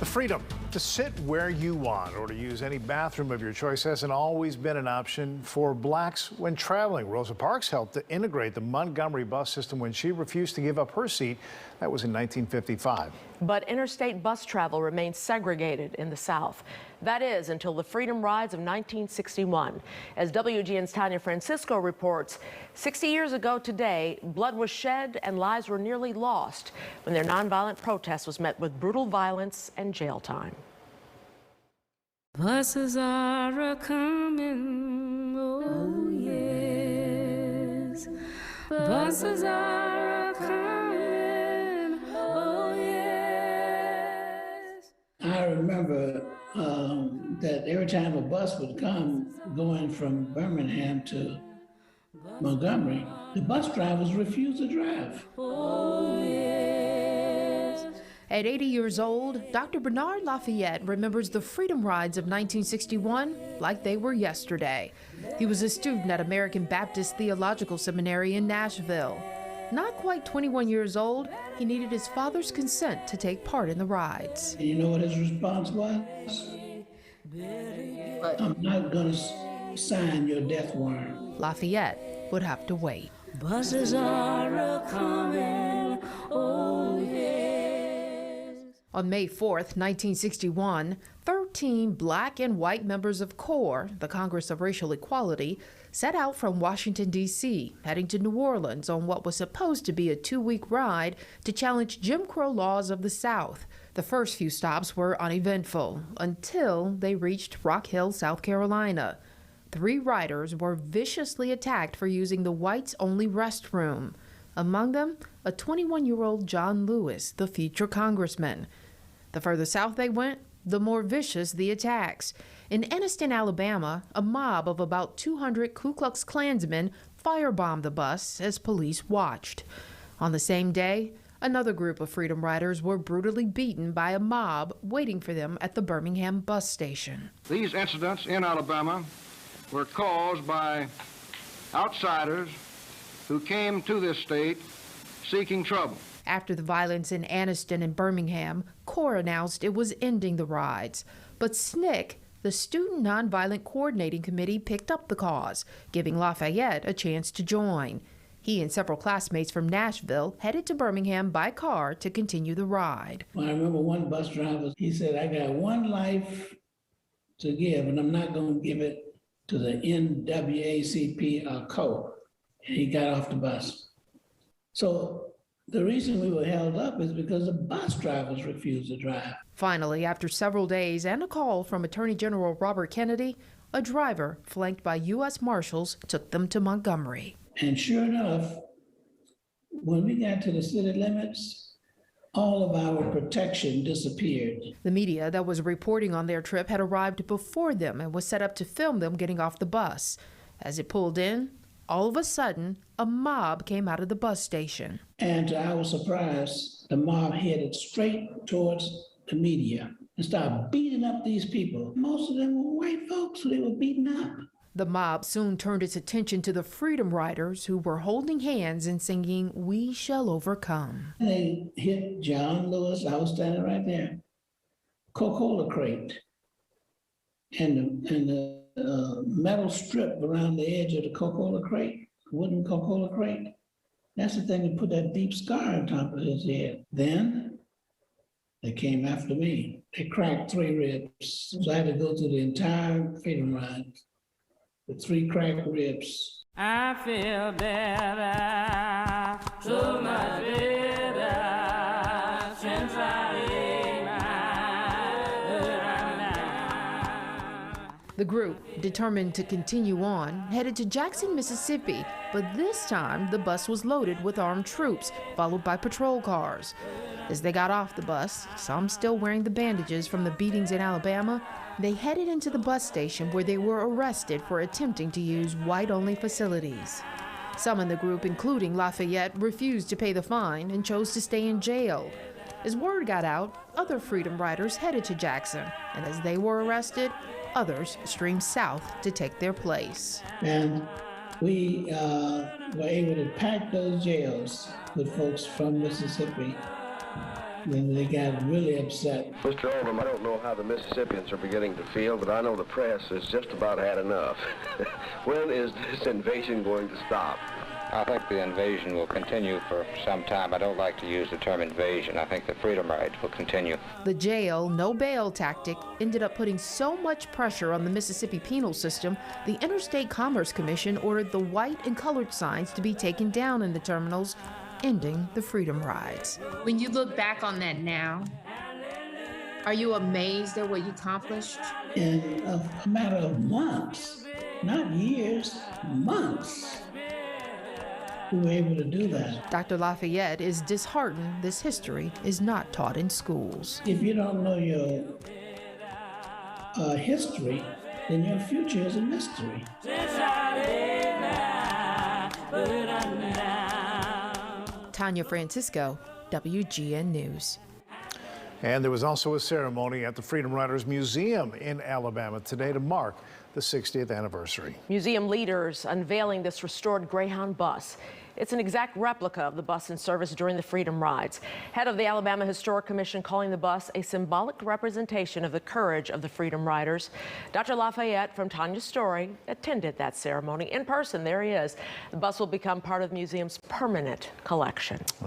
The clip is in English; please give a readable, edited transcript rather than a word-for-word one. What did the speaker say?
The freedom to sit where you want or to use any bathroom of your choice hasn't always been an option for blacks when traveling. Rosa Parks helped to integrate the Montgomery bus system when she refused to give up her seat. That was in 1955. But interstate bus travel remains segregated in the South. That is until the Freedom Rides of 1961. As WGN's Tanya Francisco reports, 60 years ago today, blood was shed and lives were nearly lost when their nonviolent protest was met with brutal violence and jail time. Buses are a-coming, oh yes. Buses are a-coming, oh yes. I remember that every time a bus would come going from Birmingham to Montgomery, the bus drivers refused to drive. Oh yes. At 80 years old, Dr. Bernard Lafayette remembers the Freedom Rides of 1961 like they were yesterday. He was a student at American Baptist Theological Seminary in Nashville. Not quite 21 years old, he needed his father's consent to take part in the rides. And you know what his response was? I'm not going to sign your death warrant. Lafayette would have to wait. Buses are a-coming, oh yes. On May 4th, 1961, 13 black and white members of CORE, the Congress of Racial Equality, set out from Washington, D.C., heading to New Orleans on what was supposed to be a 2-week ride to challenge Jim Crow laws of the South. The first few stops were uneventful until they reached Rock Hill, South Carolina. 3 riders were viciously attacked for using the whites-only restroom. Among them, a 21-year-old John Lewis, the future congressman. The further south they went, the more vicious the attacks. In Anniston, Alabama, a mob of about 200 Ku Klux Klansmen firebombed the bus as police watched. On the same day, another group of Freedom Riders were brutally beaten by a mob waiting for them at the Birmingham bus station. These incidents in Alabama were caused by outsiders who came to this state seeking trouble. After the violence in Anniston and Birmingham, CORE announced it was ending the rides. But SNCC, the Student Nonviolent Coordinating Committee, picked up the cause, giving Lafayette a chance to join. He and several classmates from Nashville headed to Birmingham by car to continue the ride. Well, I remember one bus driver, he said, I got one life to give, and I'm not going to give it to the NAACP or CO. And he got off the bus. So the reason we were held up is because the bus drivers refused to drive. Finally, after several days and a call from Attorney General Robert Kennedy, a driver flanked by U.S. Marshals took them to Montgomery. And sure enough, when we got to the city limits, all of our protection disappeared. The media that was reporting on their trip had arrived before them and was set up to film them getting off the bus. As it pulled in, all of a sudden, a mob came out of the bus station. And to our surprise, the mob headed straight towards the media and started beating up these people. Most of them were white folks, so they were beaten up. The mob soon turned its attention to the Freedom Riders, who were holding hands and singing, "We Shall Overcome." They hit John Lewis, I was standing right there, Coca-Cola crate, and the metal strip around the edge of the Coca-Cola crate, wooden Coca-Cola crate. That's the thing that put that deep scar on top of his head. Then they came after me. They cracked 3 ribs. So I had to go through the entire Freedom Ride with 3 cracked ribs. I feel better, so much better since I laid my head down. The group, determined to continue on, headed to Jackson, Mississippi, but this time the bus was loaded with armed troops, followed by patrol cars. As they got off the bus, some still wearing the bandages from the beatings in Alabama, they headed into the bus station where they were arrested for attempting to use white-only facilities. Some in the group, including Lafayette, refused to pay the fine and chose to stay in jail. As word got out, other Freedom Riders headed to Jackson, and as they were arrested, others streamed south to take their place. And we were able to pack those jails with folks from Mississippi then they got really upset. Mr. Oldham, I don't know how the Mississippians are beginning to feel, but I know the press has just about had enough. When is this invasion going to stop? I think the invasion will continue for some time. I don't like to use the term invasion. I think the freedom rides will continue. The jail, no bail tactic ended up putting so much pressure on the Mississippi penal system, the Interstate Commerce Commission ordered the white and colored signs to be taken down in the terminals, ending the freedom rides. When you look back on that now, are you amazed at what you accomplished? In a matter of months, not years, months, we were able to do that. Dr. Lafayette is disheartened this history is not taught in schools. If you don't know your history, then your future is a mystery. Tanya Francisco, WGN News. And there was also a ceremony at the Freedom Riders Museum in Alabama today to mark the 60th anniversary. Museum leaders unveiling this restored Greyhound bus. It's an exact replica of the bus in service during the Freedom Rides. Head of the Alabama Historic Commission calling the bus a symbolic representation of the courage of the Freedom Riders. Dr. Lafayette from Tanya's Story attended that ceremony in person. There he is. The bus will become part of the museum's permanent collection.